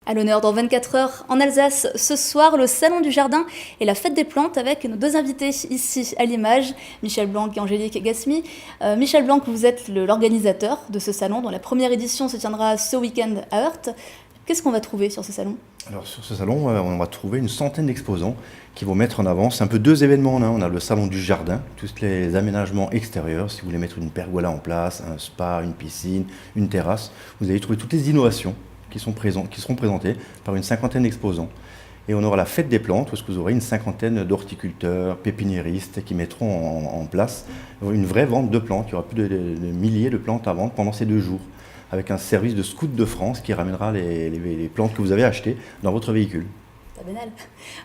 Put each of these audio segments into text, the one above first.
À l'honneur dans 24 heures en Alsace, ce soir, le Salon du Jardin et la Fête des Plantes avec nos deux invités ici à l'image, Michel Blanc et Angélique Gasmi. Michel Blanc, vous êtes l'organisateur de ce salon dont la première édition se tiendra ce week-end à Heurt. Qu'est-ce qu'on va trouver sur ce salon ? Alors sur ce salon, on va trouver une centaine d'exposants qui vont mettre en avant, c'est un peu deux événements en un. On a le Salon du Jardin, tous les aménagements extérieurs, si vous voulez mettre une pergola en place, un spa, une piscine, une terrasse, vous allez trouver toutes les innovations qui seront présentées par une cinquantaine d'exposants. Et on aura la Fête des Plantes, où vous aurez une cinquantaine d'horticulteurs, pépiniéristes qui mettront en place une vraie vente de plantes. Il y aura plus de milliers de plantes à vendre pendant ces 2 jours, avec un service de Scout de France qui ramènera les plantes que vous avez achetées dans votre véhicule.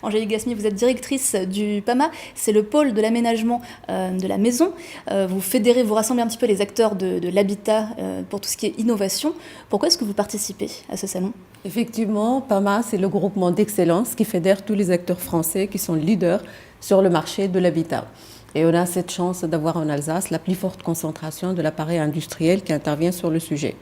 Angélique Gasmi, vous êtes directrice du PAMA, c'est le pôle de l'aménagement de la maison. Vous fédérez, vous rassemblez un petit peu les acteurs de l'habitat pour tout ce qui est innovation. Pourquoi est-ce que vous participez à ce salon ? Effectivement, PAMA, c'est le groupement d'excellence qui fédère tous les acteurs français qui sont leaders sur le marché de l'habitat. Et on a cette chance d'avoir en Alsace la plus forte concentration de l'appareil industriel qui intervient sur le sujet.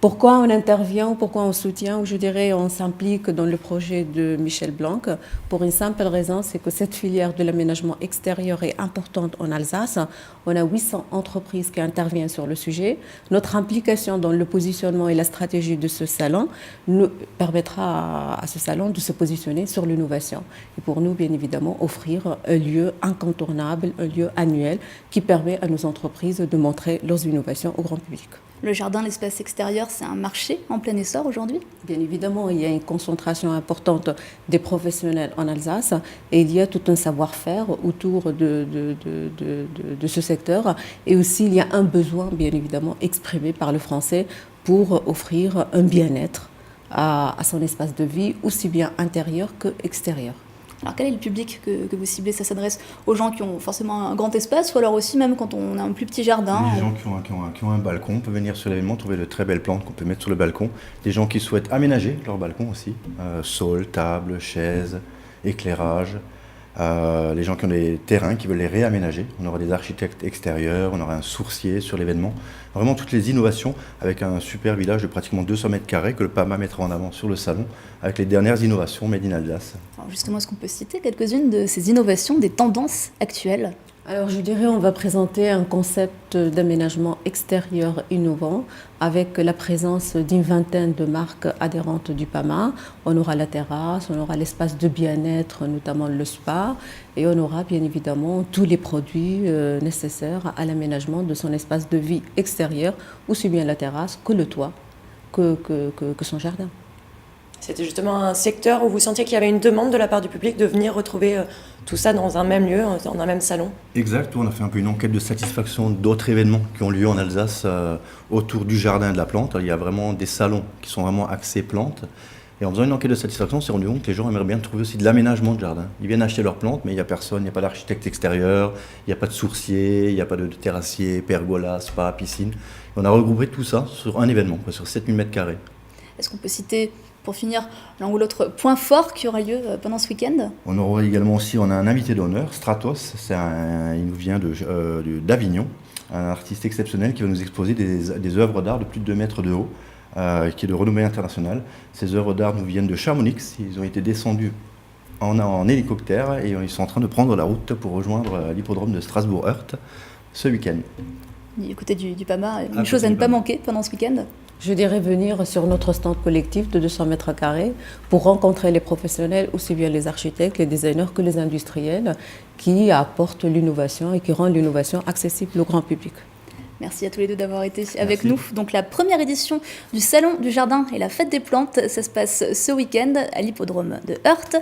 Pourquoi on intervient, pourquoi on soutient, je dirais on s'implique dans le projet de Michel Blanc pour une simple raison, c'est que cette filière de l'aménagement extérieur est importante en Alsace. On a 800 entreprises qui interviennent sur le sujet. Notre implication dans le positionnement et la stratégie de ce salon nous permettra à ce salon de se positionner sur l'innovation. Et pour nous, bien évidemment, offrir un lieu incontournable, un lieu annuel qui permet à nos entreprises de montrer leurs innovations au grand public. Le jardin, l'espace extérieur, c'est un marché en plein essor aujourd'hui ? Bien évidemment, il y a une concentration importante des professionnels en Alsace et il y a tout un savoir-faire autour de ce secteur. Et aussi, il y a un besoin, bien évidemment, exprimé par le français pour offrir un bien-être à son espace de vie, aussi bien intérieur qu'extérieur. Alors quel est le public que vous ciblez ? Ça s'adresse aux gens qui ont forcément un grand espace ou alors aussi même quand on a un plus petit jardin ? Les gens qui ont un balcon peuvent venir sur l'événement, trouver de très belles plantes qu'on peut mettre sur le balcon. Des gens qui souhaitent aménager leur balcon aussi, sol, table, chaises, éclairage. Les gens qui ont des terrains, qui veulent les réaménager. On aura des architectes extérieurs, on aura un sourcier sur l'événement. Vraiment toutes les innovations avec un super village de pratiquement 200 mètres carrés que le PAMA mettra en avant sur le salon avec les dernières innovations Made in Alsace. Alors justement, est-ce qu'on peut citer quelques-unes de ces innovations, des tendances actuelles ? Alors je dirais on va présenter un concept d'aménagement extérieur innovant avec la présence d'une vingtaine de marques adhérentes du PAMA. On aura la terrasse, on aura l'espace de bien-être, notamment le spa, et on aura bien évidemment tous les produits nécessaires à l'aménagement de son espace de vie extérieur, aussi bien la terrasse que le toit, que son jardin. C'était justement un secteur où vous sentiez qu'il y avait une demande de la part du public de venir retrouver tout ça dans un même lieu, dans un même salon. Exact, on a fait un peu une enquête de satisfaction d'autres événements qui ont lieu en Alsace autour du jardin et de la plante. Il y a vraiment des salons qui sont vraiment axés plantes. Et en faisant une enquête de satisfaction, on s'est rendu compte que les gens aimeraient bien trouver aussi de l'aménagement de jardin. Ils viennent acheter leurs plantes, mais il n'y a personne, il n'y a pas d'architecte extérieur, il n'y a pas de sourcier, il n'y a pas de terrassier, pergola, spa, piscine. Et on a regroupé tout ça sur un événement, sur 7000 m². Est-ce qu'on peut citer, pour finir, l'un ou l'autre point fort qui aura lieu pendant ce week-end ? On aura également aussi, on a un invité d'honneur, Stratos, il nous vient d'Avignon, un artiste exceptionnel qui va nous exposer des œuvres d'art de plus de 2 mètres de haut, qui est de renommée internationale. Ces œuvres d'art nous viennent de Chamonix, ils ont été descendus en hélicoptère et ils sont en train de prendre la route pour rejoindre l'hippodrome de Strasbourg-Heurt ce week-end. Du côté du PAMA, une chose à ne pas manquer pendant ce week-end ? Je dirais venir sur notre stand collectif de 200 m² pour rencontrer les professionnels, aussi bien les architectes, les designers que les industriels, qui apportent l'innovation et qui rendent l'innovation accessible au grand public. Merci à tous les deux d'avoir été avec nous. Donc la première édition du Salon du Jardin et la Fête des Plantes, ça se passe ce week-end à l'hippodrome de Heurt.